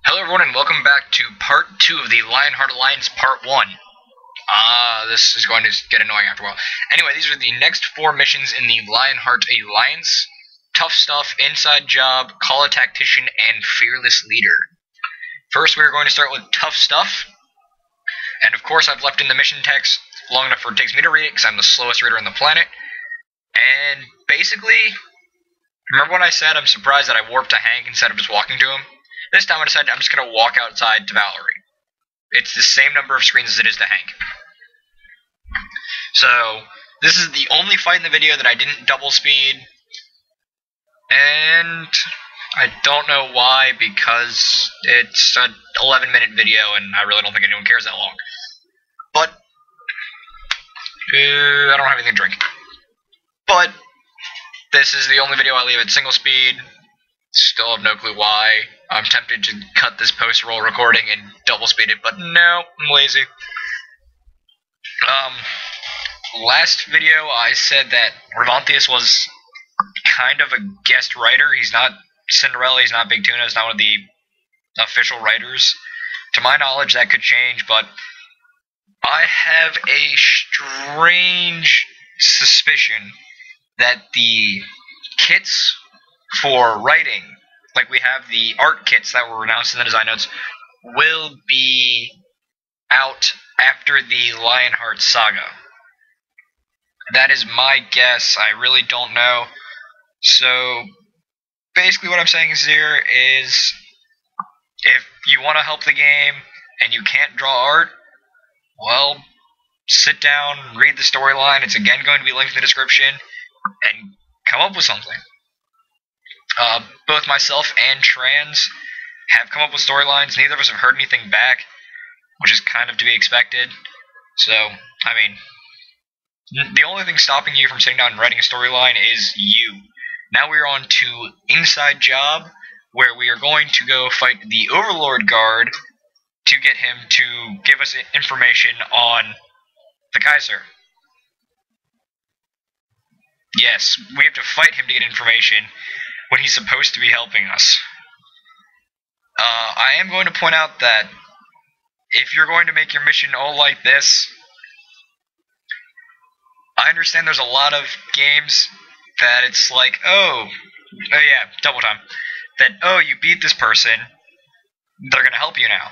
Hello everyone and welcome back to part 2 of the Lionhart Alliance part 1. This is going to get annoying after a while. Anyway, these are the next 4 missions in the Lionhart Alliance. Tough Stuff, Inside Job, Call a Tactician, and Fearless Leader. First we're going to start with Tough Stuff. And of course I've left in the mission text long enough for it takes me to read it because I'm the slowest reader on the planet. And basically, remember when I said I'm surprised that I warped to Hank instead of just walking to him? This time I decided I'm just going to walk outside to Valerie. It's the same number of screens as it is to Hank. So, this is the only fight in the video that I didn't double speed. And I don't know why, because it's an 11-minute video and I really don't think anyone cares that long. But, I don't have anything to drink. But, this is the only video I leave at single speed. Still have no clue why. I'm tempted to cut this post-roll recording and double speed it, but no, I'm lazy. Last video I said that Revantius was kind of a guest writer. He's not Cinderella, he's not Big Tuna, he's not one of the official writers. To my knowledge, that could change, but I have a strange suspicion that the kits for writing, like we have the art kits that were announced in the design notes, will be out after the Lionhart saga. That is my guess. I really don't know. So basically what I'm saying here is, if you want to help the game and you can't draw art, well, sit down, read the storyline. It's again going to be linked in the description, and come up with something. Both myself and Trans have come up with storylines. Neither of us have heard anything back, which is kind of to be expected. So, I mean, the only thing stopping you from sitting down and writing a storyline is you. Now we're on to Inside Job, where we are going to go fight the Overlord Guard to get him to give us information on the Kaiser. Yes, we have to fight him to get information when he's supposed to be helping us. I am going to point out that if you're going to make your mission all like this, I understand there's a lot of games that it's like, oh yeah, double time, that, oh, you beat this person, they're going to help you now.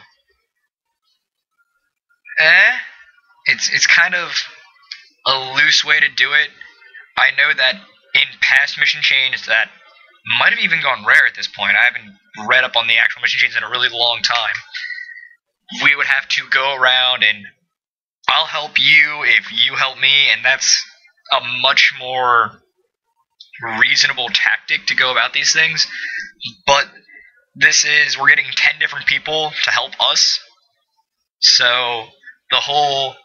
It's kind of a loose way to do it. I know that in past mission chains that might have even gone rare at this point. I haven't read up on the actual mission chains in a really long time. We would have to go around and I'll help you if you help me, and that's a much more reasonable tactic to go about these things. But this is, we're getting 10 different people to help us. So the whole,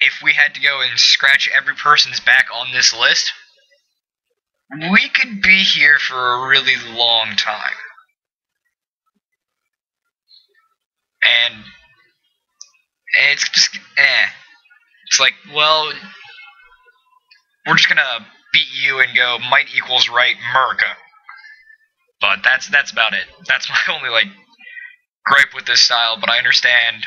if we had to go and scratch every person's back on this list, we could be here for a really long time. And it's just, It's like, well, we're just gonna beat you and go might equals right, America. But that's about it. That's my only, like, gripe with this style, but I understand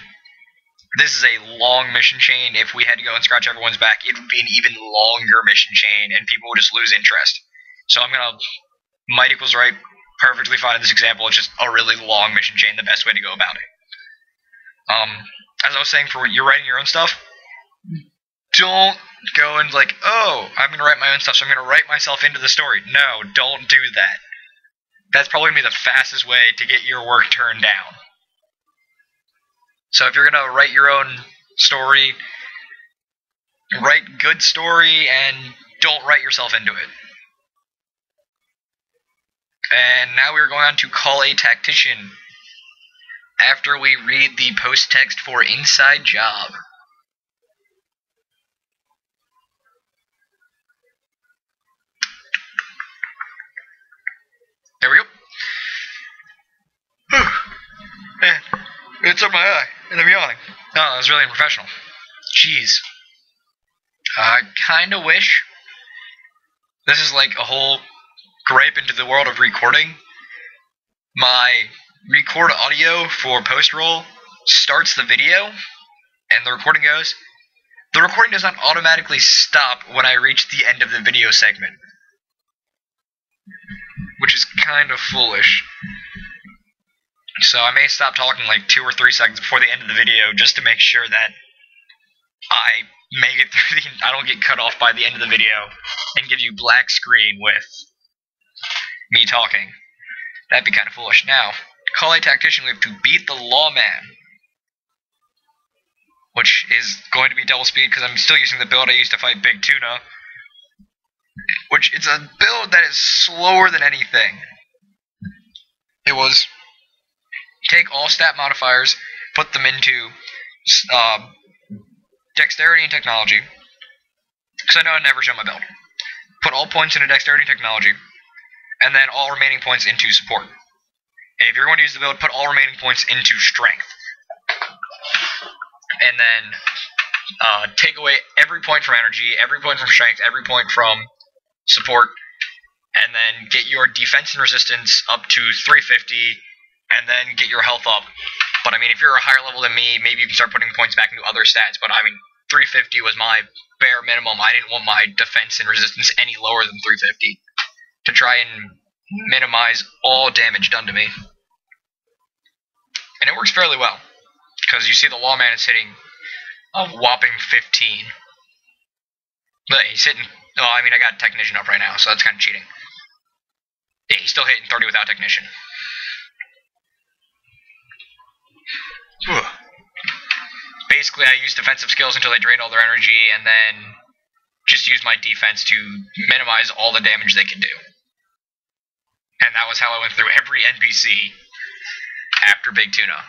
this is a long mission chain. If we had to go and scratch everyone's back, it would be an even longer mission chain, and people would just lose interest. So I'm gonna might equals right, perfectly fine in this example. It's just a really long mission chain, the best way to go about it. As I was saying, for you're writing your own stuff, don't go and like, oh, I'm gonna write my own stuff, so I'm gonna write myself into the story. No, don't do that. That's probably gonna be the fastest way to get your work turned down. So if you're gonna write your own story, write good story and don't write yourself into it. And now we're going on to Call a Tactician after we read the post-text for Inside Job. There we go. Man, it's up my eye, and I'm yawning. No, that was really unprofessional. Jeez. I kinda wish this is like a whole gripe into the world of recording. My record audio for post-roll, starts the video, and the recording goes. The recording does not automatically stop when I reach the end of the video segment, which is kind of foolish. So I may stop talking like 2 or 3 seconds before the end of the video just to make sure that I make it through I don't get cut off by the end of the video and give you black screen with me talking. That'd be kind of foolish. Now, call a tactician. We have to beat the lawman, which is going to be double speed because I'm still using the build I used to fight Big Tuna, which is a build that is slower than anything. It was take all stat modifiers, put them into dexterity and technology, because I know I never show my build. Put all points into dexterity and technology, and then all remaining points into support. And if you're going to use the build, put all remaining points into strength. And then take away every point from energy, every point from strength, every point from support, and then get your defense and resistance up to 350, and then get your health up. But I mean, if you're a higher level than me, maybe you can start putting points back into other stats, but I mean, 350 was my bare minimum. I didn't want my defense and resistance any lower than 350 to try and minimize all damage done to me. And it works fairly well, because you see the lawman is hitting a whopping 15. But he's hitting, oh, I mean, I got Technician up right now, so that's kind of cheating. Yeah, he's still hitting 30 without Technician. Basically, I used defensive skills until they drained all their energy, and then just used my defense to minimize all the damage they could do. And that was how I went through every NPC after Big Tuna.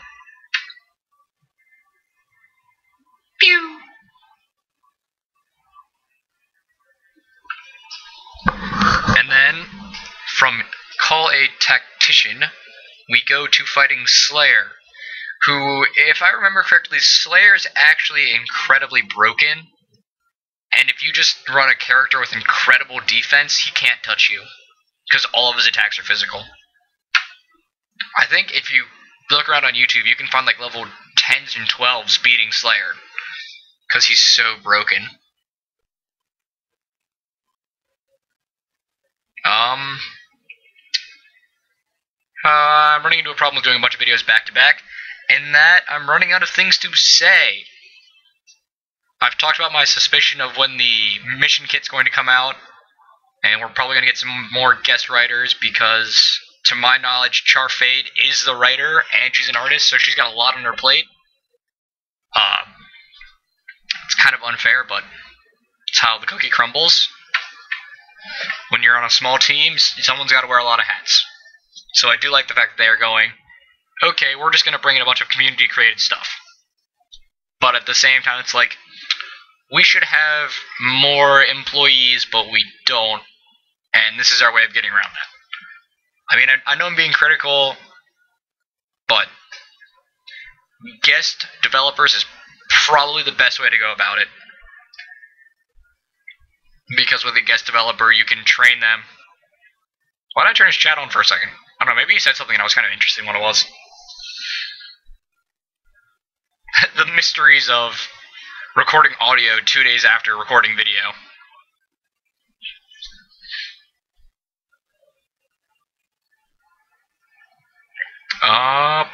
Pew! And then, from Call a Tactician, we go to fighting Slayer, who, if I remember correctly, Slayer's actually incredibly broken, and if you just run a character with incredible defense, he can't touch you, because all of his attacks are physical. I think if you look around on YouTube, you can find like level 10s and 12s beating Slayer, because he's so broken. I'm running into a problem with doing a bunch of videos back to back, in that I'm running out of things to say. I've talked about my suspicion of when the mission kit's going to come out, and we're probably going to get some more guest writers, because to my knowledge, Charfade is the writer, and she's an artist, so she's got a lot on her plate. It's kind of unfair, but it's how the cookie crumbles. When you're on a small team, someone's got to wear a lot of hats. So I do like the fact that they're going, okay, we're just going to bring in a bunch of community-created stuff. But at the same time, it's like, we should have more employees, but we don't, and this is our way of getting around that. I mean, I know I'm being critical, but guest developers is probably the best way to go about it. Because with a guest developer, you can train them. Why did I turn his chat on for a second? I don't know, maybe he said something and I was kind of interested in what it was. The mysteries of recording audio 2 days after recording video. I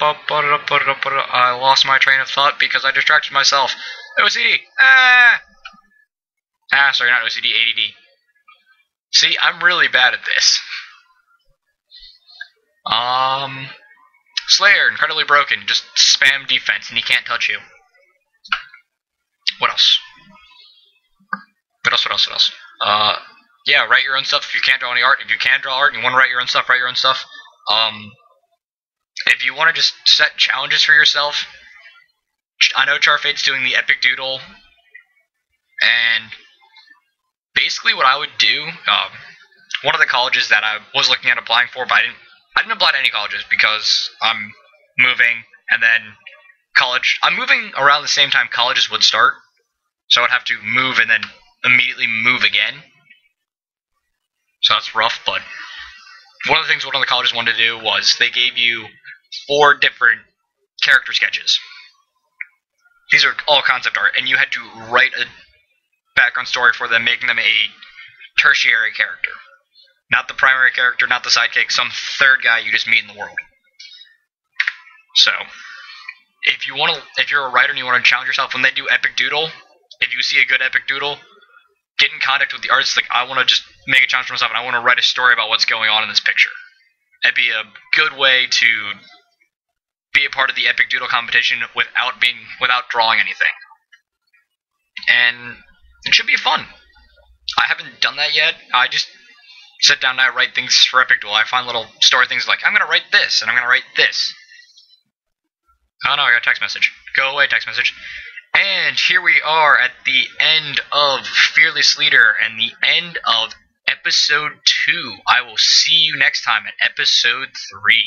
lost my train of thought because I distracted myself. OCD! Sorry, not OCD, ADD. See, I'm really bad at this. Slayer, incredibly broken. Just spam defense and he can't touch you. What else? What else? Yeah, write your own stuff if you can't draw any art. If you can draw art and you want to write your own stuff, write your own stuff. If you want to just set challenges for yourself, I know Charfade's doing the EpicDuel, and basically what I would do, one of the colleges that I was looking at applying for, but I didn't apply to any colleges because I'm moving, and then I'm moving around the same time colleges would start, so I'd have to move and then immediately move again. So that's rough, but one of the things one of the colleges wanted to do was they gave you 4 different character sketches. These are all concept art, and you had to write a background story for them, making them a tertiary character. Not the primary character, not the sidekick, some third guy you just meet in the world. So, if you're a writer and you want to challenge yourself, when they do EpicDuel, if you see a good EpicDuel, get in contact with the artist. Like, I want to just make a challenge for myself, and I want to write a story about what's going on in this picture. That'd be a good way to be a part of the EpicDuel competition without drawing anything. And it should be fun. I haven't done that yet. I just sit down and I write things for EpicDuel. I find little story things like, I'm going to write this, and I'm going to write this. Oh no, I got a text message. Go away, text message. And here we are at the end of Fearless Leader and the end of episode 2. I will see you next time at episode 3.